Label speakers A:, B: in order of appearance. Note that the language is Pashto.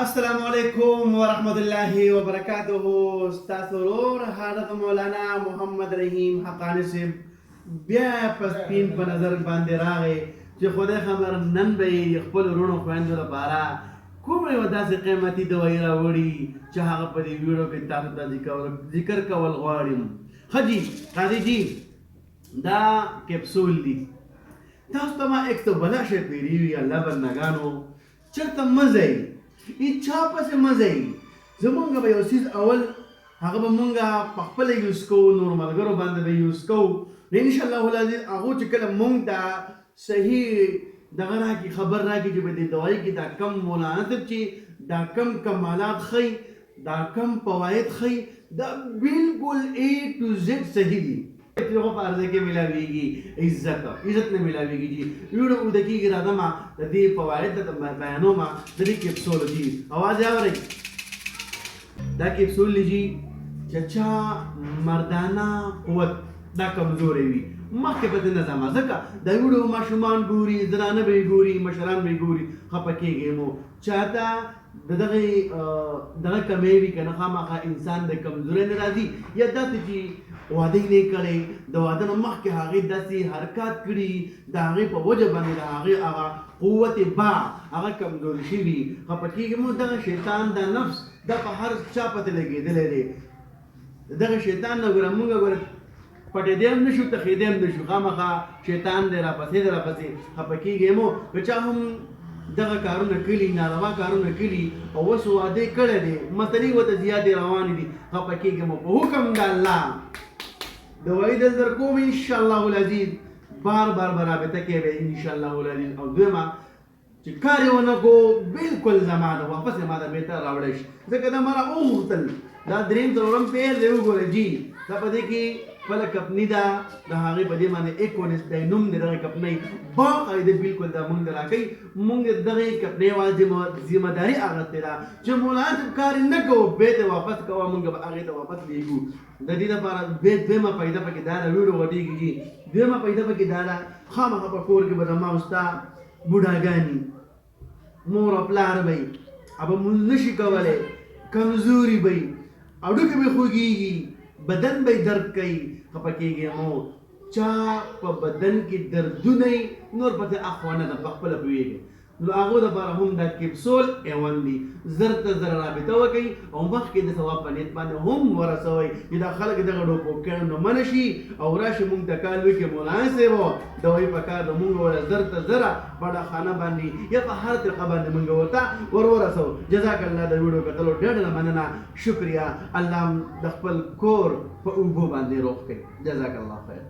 A: السلام علیکم ورحمت الله وبرکاته. ستاسو ورور حضرت مولانا محمد رحیم حقانی صاحب بیا په سپین په نظر باندې راغی چې خدای خبر نن به خپل وروڼو خویندو لپاره کومه یوه داسې قیمتي دوایي راوړي چې هغه په دې ویډیو کې تاسو ته ذکر کول غواړم. ښه جي قاضي جي دا کیپسول دي. تاسو ته ما ایک تو بلا شی پیری وي الله بندګانو چېرته مه ځئ چا پسې مه ځئ. زمونږ به یو څیز اول هغه به مونږ په خپله یوز کوو، نورو ملګرو باندې به یوز کوو. نو انشاءالله العزیز هغو چې کله مونږ ته صحیح دغه راکړي خبر راکړي چې په دې دوایي کې دا کم مولانا صاحب چې دا کم کمالات ښیي، دا کم فواید ښیي، دا بالکل A to Z صحیح دي. په عرضه کې ملاویږي عزت نه ملاویږي جی. ویډیو اوږده کېږي راځه ما د دې فواید درته بیانوم. د دې کیپسول جی اواز اورئ. دا کیپسول جی چې چا مردانه قوت دا کمزوری وي مخکې به د نظامه ځکه دا ویډیو ماشومان ګوري، زنانه به یې ګوري، مشران به یې ګوري، خفه کېږي مو. چاته د دغه کمی وي که نه خامخا انسان د کمزورۍ نه راځي یا داسې چې واده یې نه کړی، د واده نه مخکې هغې داسې حرکات کړي د هغې په وجه باندې د هغې هغه قوت با هغه کمزوري شوي. خفه کېږي مو. دغه شیطان دا نفس دا په هر چا پته لګېدلی دی. دغه شیطان نه ګوره مونږ ګوره پټېدی هم نه شو، تښېدی هم نه شو، خامخا شیطان دی راپسې دی راپسې. خفه کېږي مو که چا هم دغه کارونه کړي، ناروا کارونه کړي او اوس واده کړی دی، مسلې ورته زیاتې روانې دي. خفه کېږي مو. په حکم د الله دوایي در در کوم انشاءالله العزیز بار بار به رابطه کې به انشاءالله العزیز. او دویمه چې کار یې ونه کو بالکل زما ده واپس یې ما ته بېرته راوړی شي ځکه دا ما را وغوښتل. دا درېیم څلورم پیل دی. وګوره جي دا په دې کې خپله کپني ده، د هغې په دې باندې 19 دی نوم دی دغې کپنۍ. باقاعده بالکل دا مونږ ته راکوي. مونږ د دغې کپنۍ والا ذمهداري اخیستې ده چې مولانا صاحب کار یې نه کوو بیا ته واپس کوه، مونږ به هغې ته واپس لېږو. د دې لپاره دویمه فایده پکې دا ده ویډیو غټېږي جي. دویمه فایده پکې دا ده خامخا په کور کې به زما او ستا بوډاګانې مور او پلار به یي هغه مونځ نه شي کولی، کمزوري به یي، هډوکې به یې خوږېږي، بدن به یې درد کوي. خفه کېږي مو. چا په بدن کې دردونه یي نور پسې اخوا نه ده، په خپله پوهېږي. نو هغو دپاره هم دا کیپسول ایون دي. زر ته زر رابطه وکئ او مخکې د ثواب په نیت باندې هم ورسوئ چې دا خلک دغه ډوپوکیانو نه منع شي او راشي مونږ ته کال وکړي مولانا صاحب دوایي په کار د مونږ وله زر ته زره بډه خانه باندې یا په هر طریقه باندې مونږ ورته ورسوو. جزاک الله. د ویډیو کتلو ډېر ډېره مننه، شکریه. الله د خپل کور په اوبو باندې روغ کړي. جزاک الله خیر.